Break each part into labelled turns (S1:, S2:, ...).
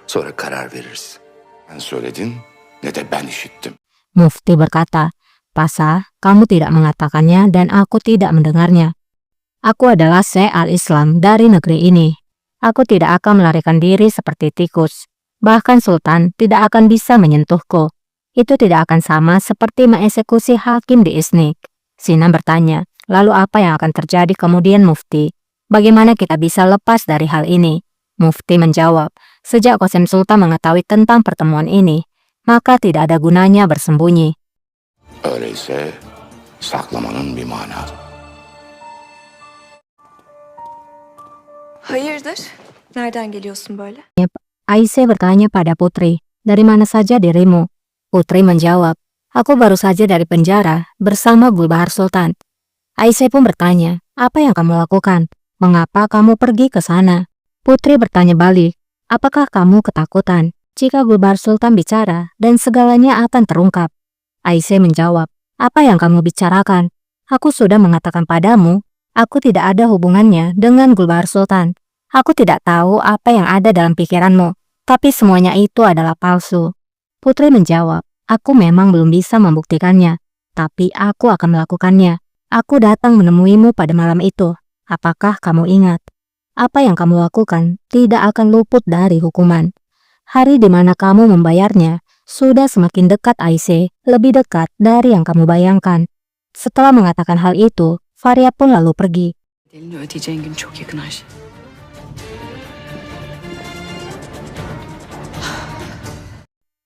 S1: Sonra karar veririz. Sen söyledin, ne de ben işittim.
S2: Mufti berkata, Pasa, kamu tidak mengatakannya dan aku tidak mendengarnya. Aku adalah Syekh al-Islam dari negeri ini. Aku tidak akan melarikan diri seperti tikus. Bahkan Sultan tidak akan bisa menyentuhku. Itu tidak akan sama seperti mengeksekusi hakim di Iznik. Sinan bertanya, lalu apa yang akan terjadi kemudian Mufti? Bagaimana kita bisa lepas dari hal ini? Mufti menjawab, sejak Qasim Sultan mengetahui tentang pertemuan ini, maka tidak ada gunanya bersembunyi.
S1: Öyleyse saklamanın bir manası.
S3: Hayırdır? Nereden geliyorsun böyle?
S2: Aisyah bertanya pada Putri, dari mana saja dirimu? Putri menjawab, aku baru saja dari penjara bersama Gulbahar Sultan. Aisyah pun bertanya, apa yang kamu lakukan? Mengapa kamu pergi ke sana? Putri bertanya balik, apakah kamu ketakutan jika Gulbahar Sultan bicara dan segalanya akan terungkap? Aisyah menjawab, apa yang kamu bicarakan? Aku sudah mengatakan padamu, aku tidak ada hubungannya dengan Gulbahar Sultan. Aku tidak tahu apa yang ada dalam pikiranmu, tapi semuanya itu adalah palsu. Putri menjawab, aku memang belum bisa membuktikannya, tapi aku akan melakukannya. Aku datang menemuimu pada malam itu. Apakah kamu ingat? Apa yang kamu lakukan tidak akan luput dari hukuman. Hari di mana kamu membayarnya sudah semakin dekat Aisyah, lebih dekat dari yang kamu bayangkan. Setelah mengatakan hal itu, Faria pun lalu pergi.
S3: Bedelini ödeyeceğin gün çok yakın Ayşe.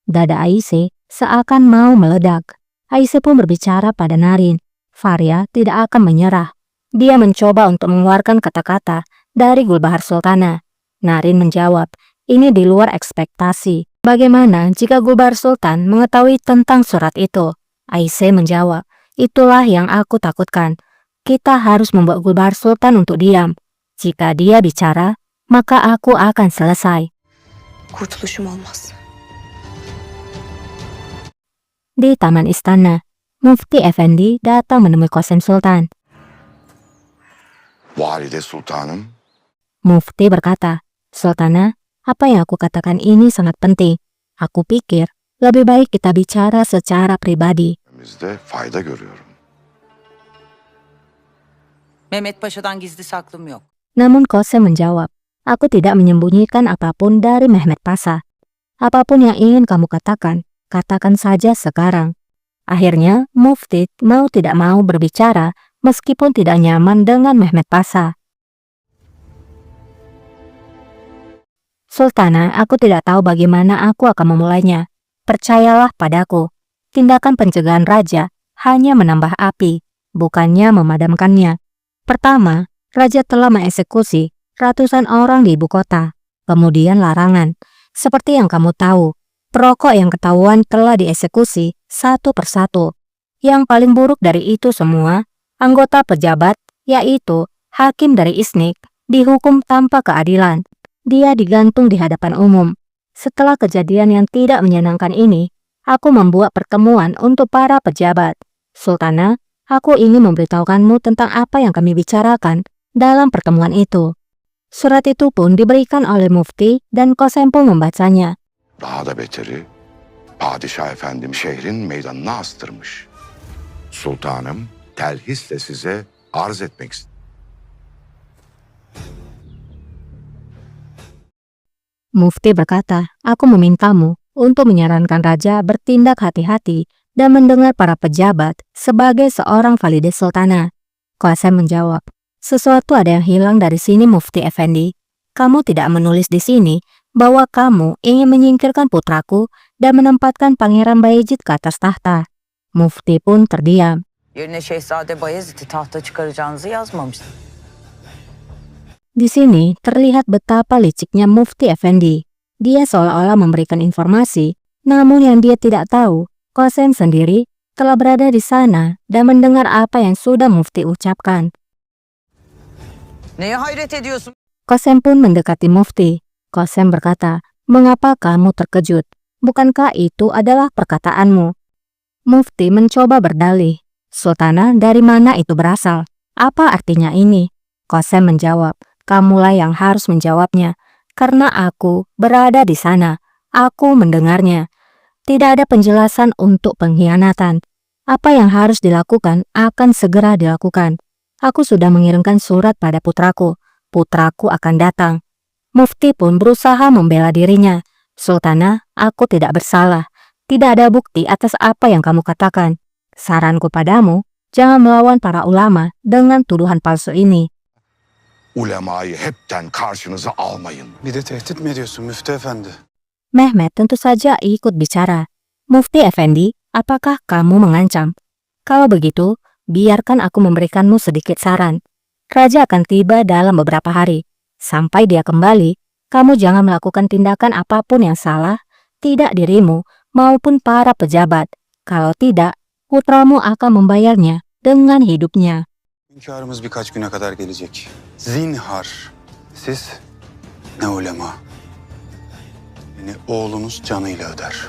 S2: Dada Aisyah seakan mau meledak. Aisyah pun berbicara pada Narin. Faria tidak akan menyerah. Dia mencoba untuk mengeluarkan kata-kata dari Gulbahar Sultana. Narin menjawab, ini di luar ekspektasi. Bagaimana jika Gulbahar Sultan mengetahui tentang surat itu? Aisyah menjawab, itulah yang aku takutkan. Kita harus membuat Gulbahar Sultan untuk diam. Jika dia bicara, maka aku akan selesai.
S3: Kurtuluşum olmaz.
S2: Di taman istana, Mufti Efendi datang menemui Qasim Sultan.
S1: Valide Sultanım,
S2: Mufti berkata, Sultana, apa yang aku katakan ini sangat penting. Aku pikir lebih baik kita bicara secara pribadi.
S1: bizde fayda görüyorum.
S4: Mehmet Paşa'dan gizli saklım yok.
S2: Namun Qasim menjawab, aku tidak menyembunyikan apapun dari Mehmet Pasha. Apapun yang ingin kamu katakan, katakan saja sekarang. Akhirnya, Mufti mau tidak mau berbicara meskipun tidak nyaman dengan Mehmet Pasha. Sultana, aku tidak tahu bagaimana aku akan memulainya. Percayalah padaku, tindakan pencegahan raja hanya menambah api, bukannya memadamkannya. Pertama, raja telah mengeksekusi ratusan orang di ibu kota. Kemudian larangan. Seperti yang kamu tahu, perokok yang ketahuan telah dieksekusi satu persatu. Yang paling buruk dari itu semua, anggota pejabat, yaitu hakim dari Iznik, dihukum tanpa keadilan. Dia digantung di hadapan umum. Setelah kejadian yang tidak menyenangkan ini, aku membuat pertemuan untuk para pejabat. Sultana, aku ingin memberitahukanmu tentang apa yang kami bicarakan dalam pertemuan itu. Surat itu pun diberikan oleh Mufti dan Qasim pun membacanya.
S1: Daha da beteri, Padişah Efendim şehrin meydanına astırmış. Sultanım, telhisle size arz etmek istedim.
S2: Mufti berkata, aku memintamu untuk menyarankan raja bertindak hati-hati dan mendengar para pejabat sebagai seorang valide sultana. Qasim menjawab, sesuatu ada yang hilang dari sini Mufti Effendi. Kamu tidak menulis di sini bahwa kamu ingin menyingkirkan putraku dan menempatkan Pangeran Bayezid ke atas tahta. Mufti pun terdiam.
S4: Yerine Şehzade Bayezid'i tahta çıkaracağınızı yazmamışsın.
S2: Di sini terlihat betapa liciknya Mufti Effendi. Dia seolah-olah memberikan informasi, namun yang dia tidak tahu, Qasim sendiri telah berada di sana dan mendengar apa yang sudah Mufti ucapkan.
S4: Neye hayret ediyorsun?
S2: Qasim pun mendekati Mufti. Qasim berkata, mengapa kamu terkejut? Bukankah itu adalah perkataanmu? Mufti mencoba berdalih. Sultana, dari mana itu berasal? Apa artinya ini? Qasim menjawab, kamulah yang harus menjawabnya. Karena aku berada di sana, aku mendengarnya. Tidak ada penjelasan untuk pengkhianatan. Apa yang harus dilakukan akan segera dilakukan. Aku sudah mengirimkan surat pada putraku. Putraku akan datang. Mufti pun berusaha membela dirinya. Sultana, aku tidak bersalah. Tidak ada bukti atas apa yang kamu katakan. Saranku padamu, jangan melawan para ulama dengan tuduhan palsu ini.
S1: Ulemayı hepten karşınıza almayın.
S5: Bir de tehdit mi ediyorsun Müftü Efendi?
S2: Mehmet tentu saja ikut bicara. Mufti Effendi, apakah kamu mengancam? Kalau begitu, biarkan aku memberikanmu sedikit saran. Raja akan tiba dalam beberapa hari. Sampai dia kembali, kamu jangan melakukan tindakan apapun yang salah, tidak dirimu maupun para pejabat. Kalau tidak, putramu akan membayarnya dengan hidupnya.
S5: Hünkârımız birkaç güne kadar gelecek. Zinhar. Siz ne ulema ne oğlunuz canıyla öder.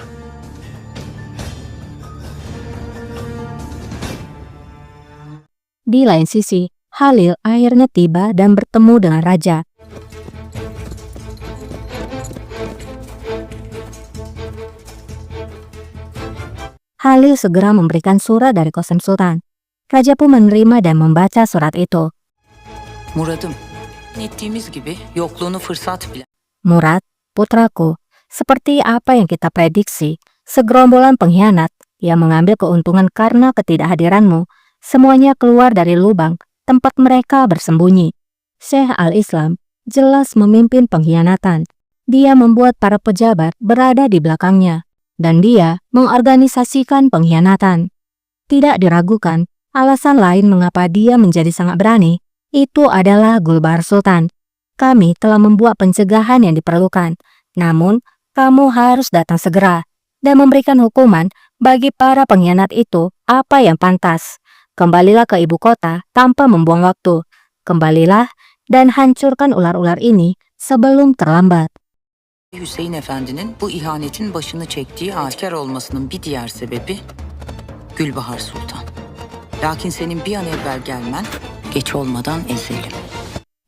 S2: Di lain sisi, Halil akhirnya tiba dan bertemu dengan raja. Halil segera memberikan surat dari Qasem Sultan. Raja pun menerima dan membaca surat itu.
S4: Muradım, ettiğimiz gibi yokluğunu fırsat bile.
S2: Murad, putraku, seperti apa yang kita prediksi, segerombolan pengkhianat yang mengambil keuntungan karena ketidakhadiranmu, semuanya keluar dari lubang tempat mereka bersembunyi. Syekh Al-Islam jelas memimpin pengkhianatan. Dia membuat para pejabat berada di belakangnya, dan dia mengorganisasikan pengkhianatan. Tidak diragukan, alasan lain mengapa dia menjadi sangat berani, itu adalah Gulbahar Sultan. Kami telah membuat pencegahan yang diperlukan, namun kamu harus datang segera dan memberikan hukuman bagi para pengkhianat itu apa yang pantas. Kembalilah ke ibu kota tanpa membuang waktu. Kembalilah dan hancurkan ular-ular ini sebelum terlambat.
S4: Hüseyin Efendi'nin bu ihanetin başını çektiği aşikar olmasının bir diğer sebebi Gülbahar Sultan. Lakin senin bir an evvel gelmen geç olmadan ezelim.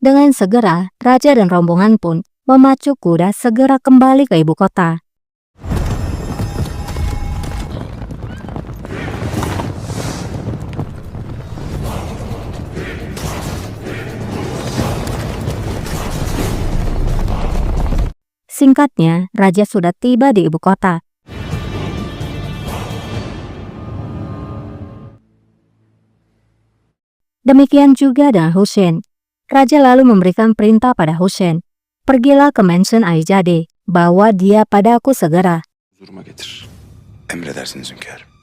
S2: Dengan segera, raja dan rombongan pun memacu kuda segera kembali ke ibu kota. Singkatnya, raja sudah tiba di ibu kota. Demikian juga dengan Husain. Raja lalu memberikan perintah pada Husain. Pergilah ke mansion Aizade, bawa dia padaku segera.
S5: Huzuruma getir. Emredersiniz hünkârım.